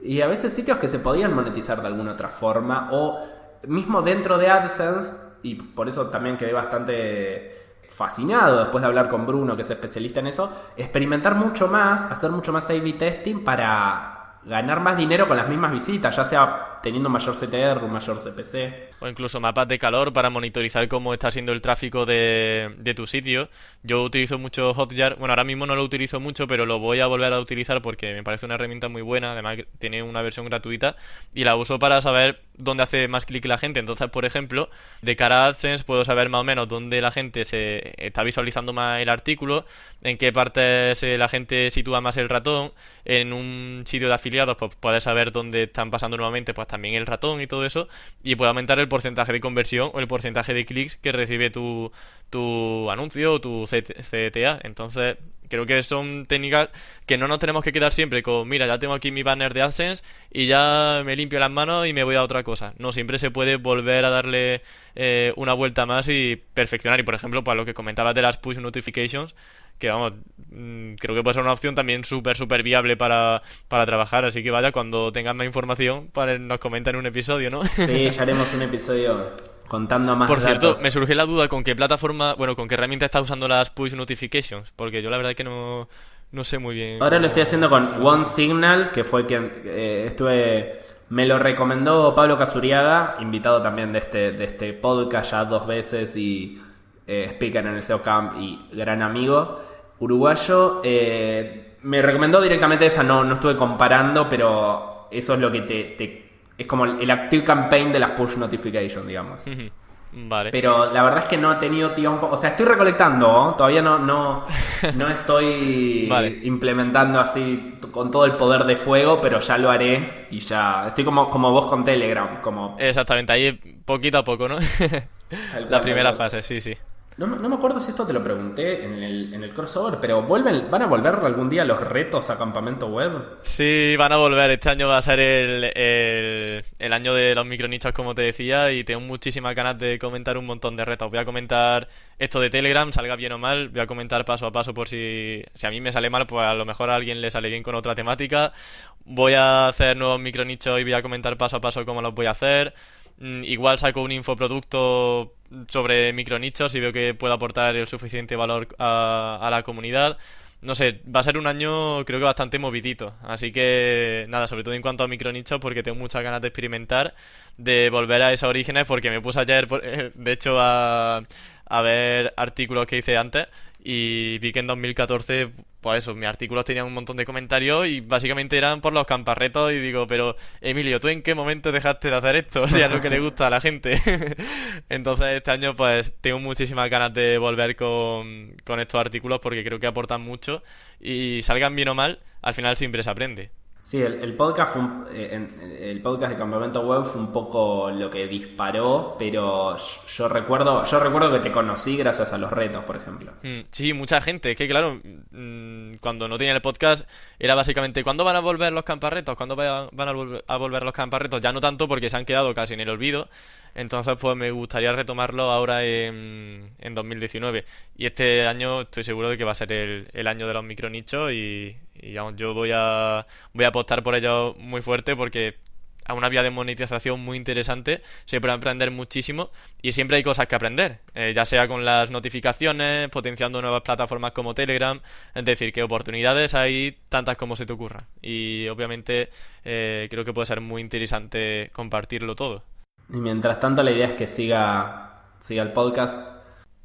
Y a veces sitios que se podían monetizar de alguna otra forma o mismo dentro de AdSense, y por eso también quedé bastante fascinado después de hablar con Bruno, que es especialista en eso, experimentar mucho más, hacer mucho más A/B testing para ganar más dinero con las mismas visitas, ya sea teniendo un mayor CTR, un mayor CPC. O incluso mapas de calor para monitorizar cómo está siendo el tráfico de tu sitio. Yo utilizo mucho Hotjar. Bueno, ahora mismo no lo utilizo mucho, pero lo voy a volver a utilizar porque me parece una herramienta muy buena. Además, tiene una versión gratuita y la uso para saber dónde hace más clic la gente. Entonces, por ejemplo, de cara a AdSense puedo saber más o menos dónde la gente se está visualizando más el artículo, en qué partes la gente sitúa más el ratón. En un sitio de afiliados, pues puedes saber dónde están pasando nuevamente, pues también el ratón y todo eso, y puede aumentar el porcentaje de conversión o el porcentaje de clics que recibe tu anuncio o tu CTA. Entonces, creo que son técnicas que no nos tenemos que quedar siempre con, mira, ya tengo aquí mi banner de AdSense y ya me limpio las manos y me voy a otra cosa. No, siempre se puede volver a darle una vuelta más y perfeccionar. Y, por ejemplo, para lo que comentabas de las push notifications, que vamos, creo que puede ser una opción también súper viable para trabajar, así que vaya, cuando tengan más información, nos comentan en un episodio, ¿no? Sí, ya haremos un episodio contando más Por cierto, datos. me surgió la duda con qué plataforma, bueno, con qué herramienta estás usando las push notifications, porque yo la verdad es que no sé muy bien Ahora lo estoy haciendo con cómo One Signal, que fue quien me lo recomendó Pablo Casuriaga, invitado también de este podcast ya 2 veces y speaker en el SEO Camp y gran amigo uruguayo. Me recomendó directamente esa, no estuve comparando, pero eso es lo que es como el active campaign de las push notifications, digamos. funciona. Vale. Pero la verdad es que no he tenido tiempo. O sea, estoy recolectando, ¿no? Todavía no estoy Vale. implementando así con todo el poder de fuego, pero ya lo haré y ya. Estoy como vos con Telegram, como Exactamente, ahí poquito a poco, ¿no? tal La cual, primera tal cual. fase, sí. No me acuerdo si esto te lo pregunté en el crossover, pero ¿van a volver algún día los retos a campamento web? Sí, van a volver. Este año va a ser el año de los micronichos, como te decía, y tengo muchísimas ganas de comentar un montón de retos. Voy a comentar esto de Telegram, salga bien o mal. Voy a comentar paso a paso por si a mí me sale mal, pues a lo mejor a alguien le sale bien con otra temática. Voy a hacer nuevos micronichos y voy a comentar paso a paso cómo los voy a hacer. Igual saco un infoproducto sobre micronichos y veo que puedo aportar el suficiente valor a la comunidad. No sé, va a ser un año creo que bastante movidito. Así que nada, sobre todo en cuanto a micronichos, porque tengo muchas ganas de experimentar, de volver a esos orígenes, porque me puse ayer, de hecho, a ver artículos que hice antes y vi que en 2014, pues eso, mis artículos tenían un montón de comentarios y básicamente eran por los camparretos y digo, pero Emilio, ¿tú en qué momento dejaste de hacer esto? O sea, lo que le gusta a la gente. Entonces este año pues tengo muchísimas ganas de volver con estos artículos porque creo que aportan mucho y salgan bien o mal, al final siempre se aprende. Sí, el podcast el podcast de Campamento Web fue un poco lo que disparó, pero yo recuerdo que te conocí gracias a los retos, por ejemplo. Sí, mucha gente. Es que claro, cuando no tenía el podcast era básicamente ¿cuándo van a volver los camparretos? ¿Cuándo van a volver los camparretos? Ya no tanto porque se han quedado casi en el olvido. Entonces pues me gustaría retomarlo ahora en 2019. Y este año estoy seguro de que va a ser el año de los micronichos y vamos, yo voy a apostar por ello muy fuerte porque a una vía de monetización muy interesante, se puede aprender muchísimo y siempre hay cosas que aprender, ya sea con las notificaciones, potenciando nuevas plataformas como Telegram, es decir, que oportunidades hay tantas como se te ocurra y obviamente creo que puede ser muy interesante compartirlo todo. Y mientras tanto la idea es que siga el podcast.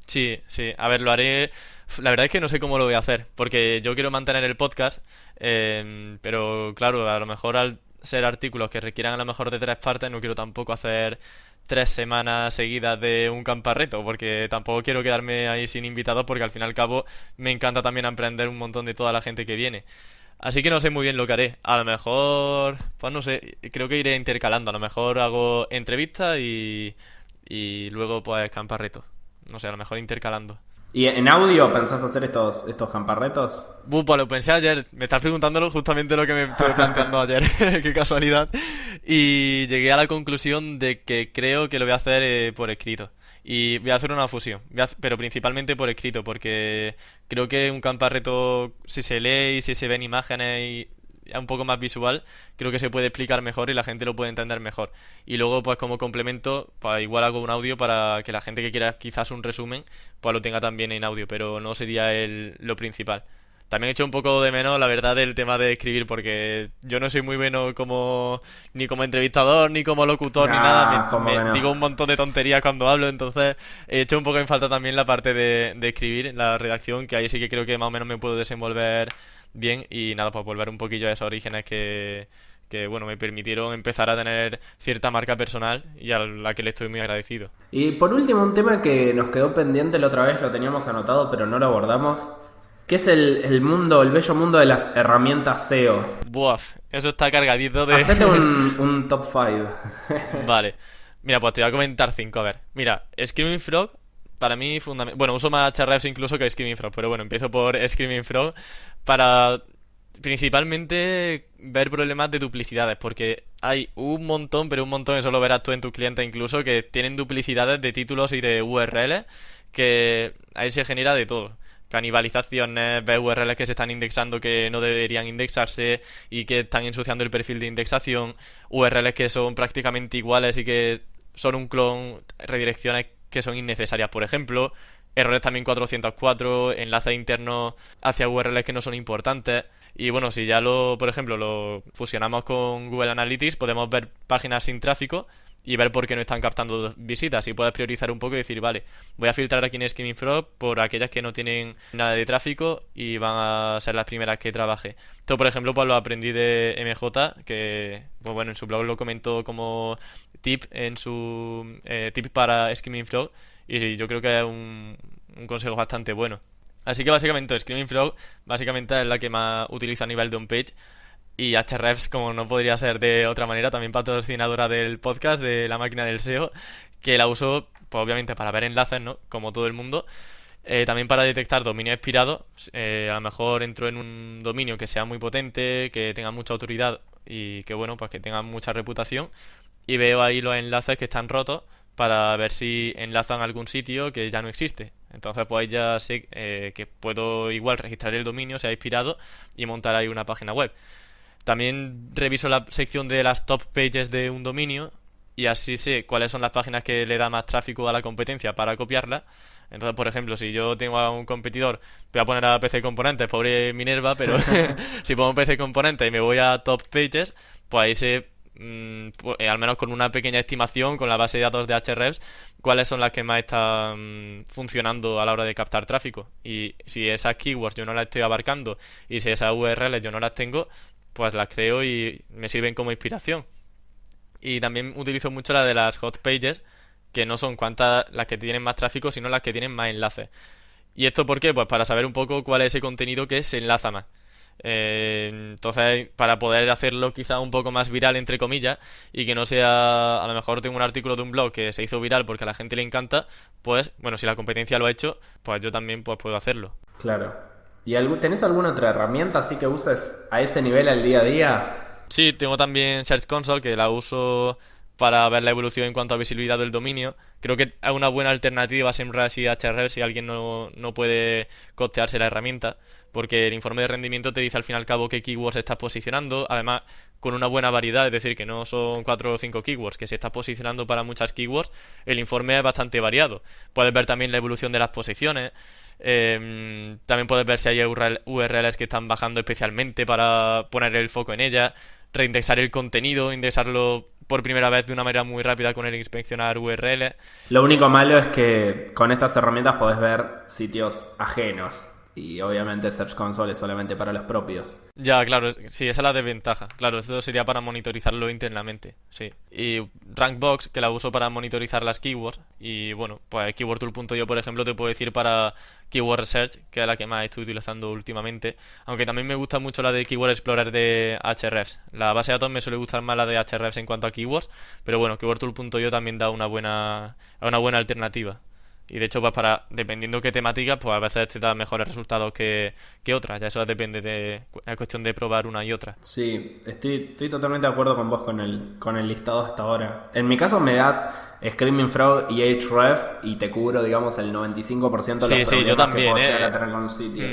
Sí, a ver, lo haré. La verdad es que no sé cómo lo voy a hacer, porque yo quiero mantener el podcast, pero claro, a lo mejor al ser artículos que requieran a lo mejor de 3 partes, no quiero tampoco hacer 3 semanas seguidas de un camparreto, porque tampoco quiero quedarme ahí sin invitados, porque al fin y al cabo me encanta también aprender un montón de toda la gente que viene. Así que no sé muy bien lo que haré. A lo mejor, pues no sé, creo que iré intercalando. A lo mejor hago entrevistas y luego pues camparretos. No sé, a lo mejor intercalando. ¿Y en audio pensás hacer estos camparretos? Pues lo pensé ayer. Me estás preguntándolo justamente lo que me estuve planteando ayer. Qué casualidad. Y llegué a la conclusión de que creo que lo voy a hacer por escrito. Y voy a hacer una fusión. Pero principalmente por escrito, porque creo que un camparreto, si se lee y si se ven imágenes y es un poco más visual, creo que se puede explicar mejor y la gente lo puede entender mejor. Y luego, pues como complemento, pues igual hago un audio para que la gente que quiera quizás un resumen, pues lo tenga también en audio, pero no sería lo principal. También he hecho un poco de menos, la verdad, el tema de escribir, porque yo no soy muy bueno ni como entrevistador, ni como locutor, ni Ah, nada. ¿cómo que Me no? digo un montón de tonterías cuando hablo, entonces he hecho un poco en falta también la parte de escribir, la redacción, que ahí sí que creo que más o menos me puedo desenvolver bien y nada, pues volver un poquillo a esos orígenes que bueno, me permitieron empezar a tener cierta marca personal y a la que le estoy muy agradecido. Y por último, un tema que nos quedó pendiente la otra vez, lo teníamos anotado pero no lo abordamos, que es el mundo, el bello mundo de las herramientas SEO. Buah, eso está cargadito de... Hacete un top 5. Vale. Mira, pues te voy a comentar cinco. A ver, mira, Screaming Frog, para mí fundamental. Bueno, uso más Ahrefs incluso que Screaming Frog, pero bueno, empiezo por Screaming Frog para principalmente ver problemas de duplicidades, porque hay un montón, pero un montón, eso lo verás tú en tus clientes incluso, que tienen duplicidades de títulos y de URLs, que ahí se genera de todo. Canibalizaciones, ves URLs que se están indexando que no deberían indexarse y que están ensuciando el perfil de indexación, URLs que son prácticamente iguales y que son un clon, redirecciones que son innecesarias, por ejemplo, errores también 404, enlaces internos hacia URLs que no son importantes. Y bueno, si ya por ejemplo, lo fusionamos con Google Analytics, podemos ver páginas sin tráfico y ver por qué no están captando visitas. Y puedes priorizar un poco y decir, vale, voy a filtrar aquí en Skimming Frog por aquellas que no tienen nada de tráfico y van a ser las primeras que trabaje. Esto, por ejemplo, pues lo aprendí de MJ, que pues bueno, en su blog lo comentó como tip en su tip para Skimming Frog. Y yo creo que es un consejo bastante bueno. Así que básicamente Screaming Frog básicamente es la que más utilizo a nivel de on-page. Y Ahrefs, como no podría ser de otra manera, también patrocinadora del podcast de La Máquina del SEO, que la uso pues obviamente para ver enlaces, ¿no? Como todo el mundo. También para detectar dominios expirados. A lo mejor entro en un dominio que sea muy potente, que tenga mucha autoridad y que bueno, pues que tenga mucha reputación. Y veo ahí los enlaces que están rotos para ver si enlazan a algún sitio que ya no existe. Entonces pues ahí ya sé que puedo igual registrar el dominio, se ha expirado y montar ahí una página web. También reviso la sección de las top pages de un dominio y así sé cuáles son las páginas que le da más tráfico a la competencia para copiarla. Entonces, por ejemplo, si yo tengo a un competidor, voy a poner a PC Componentes, pobre Minerva, pero si pongo PC Componentes y me voy a top pages, pues ahí sé al menos con una pequeña estimación con la base de datos de Ahrefs, cuáles son las que más están funcionando a la hora de captar tráfico. Y si esas keywords yo no las estoy abarcando y si esas URLs yo no las tengo, pues las creo y me sirven como inspiración. Y también utilizo mucho la de las hot pages, que no son las que tienen más tráfico, sino las que tienen más enlaces. ¿Y esto por qué? Pues para saber un poco cuál es ese contenido que se enlaza más. Entonces, para poder hacerlo quizá un poco más viral, entre comillas, y que no sea, a lo mejor tengo un artículo de un blog que se hizo viral porque a la gente le encanta, pues, bueno, si la competencia lo ha hecho, pues yo también pues puedo hacerlo. Claro. ¿Y tenés alguna otra herramienta así que uses a ese nivel al día a día? Sí, tengo también Search Console, que la uso para ver la evolución en cuanto a visibilidad del dominio. Creo que es una buena alternativa a SEMrush y Ahrefs si alguien no puede costearse la herramienta, porque el informe de rendimiento te dice al fin y al cabo qué keywords estás posicionando, además con una buena variedad, es decir, que no son 4 o 5 keywords, que si estás posicionando para muchas keywords, el informe es bastante variado. Puedes ver también la evolución de las posiciones, también puedes ver si hay URLs que están bajando especialmente para poner el foco en ellas, reindexar el contenido, indexarlo por primera vez de una manera muy rápida con el inspeccionar URL. Lo único malo es que con estas herramientas podés ver sitios ajenos. Y obviamente Search Console es solamente para los propios. Ya, claro, sí, esa es la desventaja. Claro, esto sería para monitorizarlo internamente, sí. Y Rankbox, que la uso para monitorizar las keywords. Y bueno, pues KeywordTool.io, por ejemplo, te puedo decir para Keyword Research, que es la que más estoy utilizando últimamente. Aunque también me gusta mucho la de Keyword Explorer de Ahrefs. La base de datos me suele gustar más la de Ahrefs en cuanto a keywords. Pero bueno, KeywordTool.io también da una buena alternativa. Y de hecho, pues dependiendo qué temática, pues a veces te da mejores resultados que otras. Ya eso depende es cuestión de probar una y otra. Sí, estoy totalmente de acuerdo con vos con el listado hasta ahora. En mi caso me das Screaming Frog y Ahrefs y te cubro, digamos, el 95% de los Sí, yo problemas también, que puedo llegar a tener con un sitio.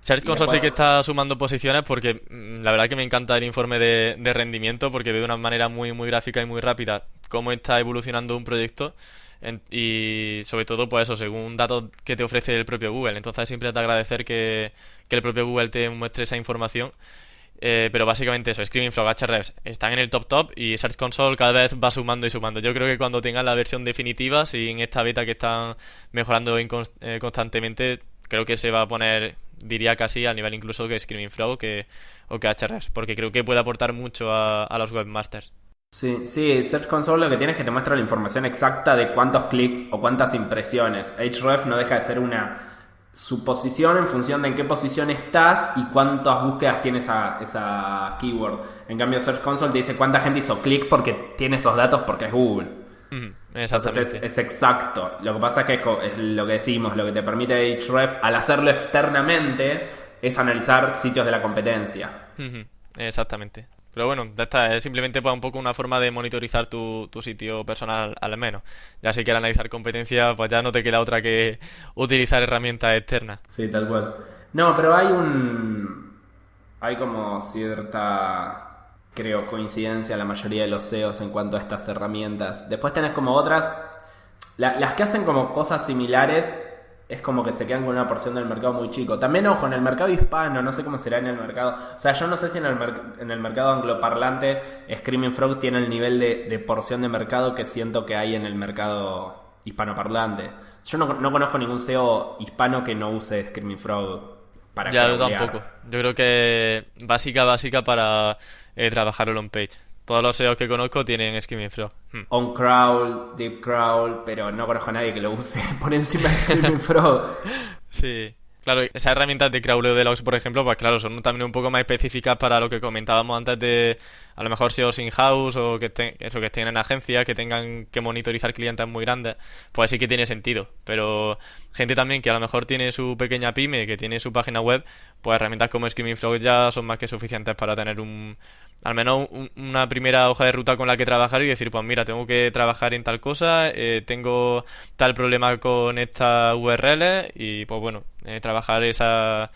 Search Y Console después, sí que está sumando posiciones porque la verdad que me encanta el informe de rendimiento porque ve de una manera muy, muy gráfica y muy rápida cómo está evolucionando un proyecto. Y sobre todo, pues eso, según datos que te ofrece el propio Google. Entonces siempre es de agradecer que el propio Google te muestre esa información. Pero básicamente eso, Screaming Frog, Ahrefs están en el top y Search Console cada vez va sumando y sumando. Yo creo que cuando tengan la versión definitiva, sin esta beta que están mejorando constantemente, creo que se va a poner, diría casi al nivel incluso que Screaming Frog o que Ahrefs, porque creo que puede aportar mucho a los webmasters. sí, Search Console lo que tiene es que te muestra la información exacta de cuántos clics o cuántas impresiones. Href no deja de ser una suposición en función de en qué posición estás y cuántas búsquedas tiene esa keyword. En cambio, Search Console te dice cuánta gente hizo clic porque tiene esos datos porque es Google. Exactamente. Entonces es exacto. Lo que pasa es que es lo que decimos, lo que te permite Href al hacerlo externamente es analizar sitios de la competencia. Exactamente. Pero bueno, esta es simplemente pues, un poco una forma de monitorizar tu sitio personal al menos. Ya si quieres analizar competencia, pues ya no te queda otra que utilizar herramientas externas. Sí, tal cual. No, pero hay como cierta, creo, coincidencia en la mayoría de los SEOs en cuanto a estas herramientas. Después tenés como otras, las que hacen como cosas similares, es como que se quedan con una porción del mercado muy chico. También, ojo, en el mercado hispano, no sé cómo será en el mercado. O sea, yo no sé si en el mercado angloparlante Screaming Frog tiene el nivel de porción de mercado que siento que hay en el mercado hispanoparlante. Yo no conozco ningún SEO hispano que no use Screaming Frog para Ya, yo crawlear. tampoco. Yo creo que básica para trabajar el on-page. Todos los SEOs que conozco tienen Screaming Frog. On crawl, deep crawl, pero no conozco a nadie que lo use por encima de Screaming Frog. Sí, claro, esas herramientas de crawleo de logs, por ejemplo, pues claro, son también un poco más específicas para lo que comentábamos antes de a lo mejor SEOs in-house o que estén en agencias, que tengan que monitorizar clientes muy grandes, pues sí que tiene sentido. Pero gente también que a lo mejor tiene su pequeña pyme, que tiene su página web, pues herramientas como Screaming Frog ya son más que suficientes para tener al menos una primera hoja de ruta con la que trabajar y decir, pues mira, tengo que trabajar en tal cosa, tengo tal problema con esta URL y pues bueno, trabajar esas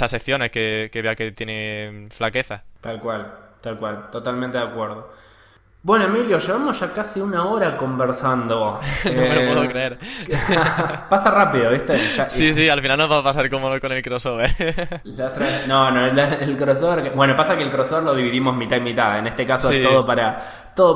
secciones que vea que tienen flaquezas. Tal cual, totalmente de acuerdo. Bueno, Emilio, llevamos ya casi una hora conversando. No me lo puedo creer. Pasa rápido, ¿viste? Sí, al final nos va a pasar como con el crossover. No, el crossover. Bueno, pasa que el crossover lo dividimos mitad y mitad. En este caso Sí. es todo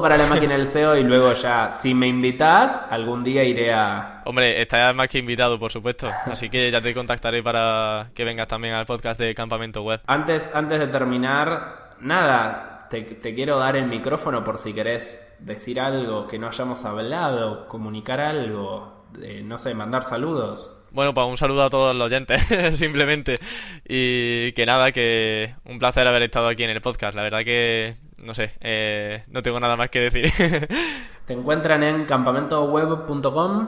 para la máquina del SEO y luego ya, si me invitas, algún día iré a. Hombre, estás más que invitado, por supuesto. Así que ya te contactaré para que vengas también al podcast de Campamento Web. Antes de terminar, nada. Te quiero dar el micrófono por si querés decir algo que no hayamos hablado, comunicar algo, no sé, mandar saludos. Bueno, pues un saludo a todos los oyentes, simplemente. Y que nada, que un placer haber estado aquí en el podcast. La verdad que, no sé, no tengo nada más que decir. Te encuentran en campamentoweb.com.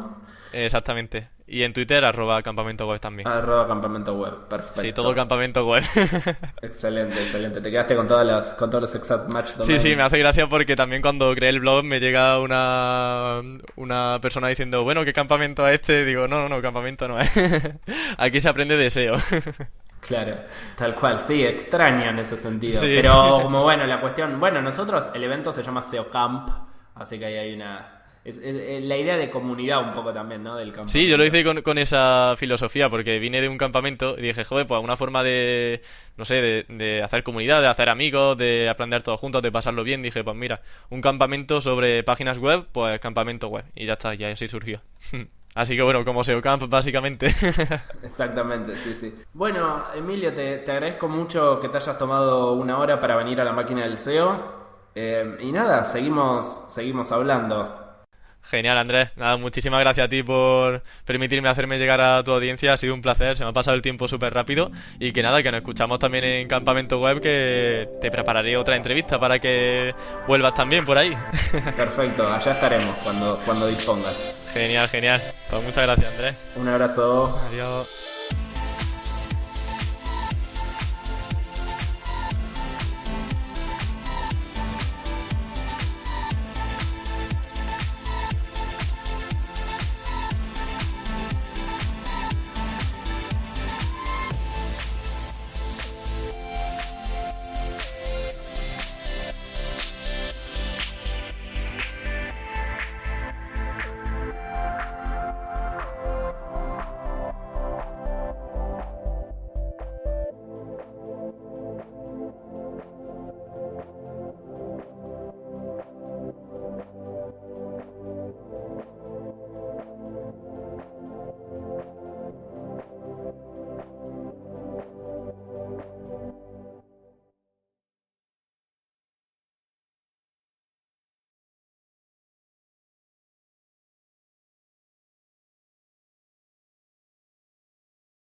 Exactamente. Y en Twitter, @campamentoweb también. @campamentoweb, perfecto. Sí, todo Campamento Web. Excelente. Te quedaste con todos los exact match domain. Sí, me hace gracia porque también cuando creé el blog me llega una persona diciendo, bueno, ¿qué campamento es este? Digo, no, campamento no es. Aquí se aprende de SEO. Claro, tal cual, sí, extraño en ese sentido. Sí. Pero como bueno, la cuestión, nosotros, el evento se llama SEO Camp, así que ahí hay una. Es la idea de comunidad un poco también, ¿no? Del campamento. Sí, yo lo hice con esa filosofía porque vine de un campamento y dije, joder, pues una forma de, no sé, de hacer comunidad, de hacer amigos, de aprender todos juntos, de pasarlo bien. Dije, pues mira, un campamento sobre páginas web, pues campamento web. Y ya está, ya así surgió. Así que bueno, como SEO Camp básicamente. Exactamente, sí, sí. Bueno, Emilio, te agradezco mucho que te hayas tomado una hora para venir a la máquina del SEO. Y nada, seguimos hablando. Genial, Andrés. Nada, muchísimas gracias a ti por permitirme hacerme llegar a tu audiencia. Ha sido un placer, se me ha pasado el tiempo súper rápido. Y que nada, que nos escuchamos también en Campamento Web, que te prepararé otra entrevista para que vuelvas también por ahí. Perfecto, allá estaremos cuando dispongas. Genial, genial. Pues muchas gracias, Andrés. Un abrazo. Adiós.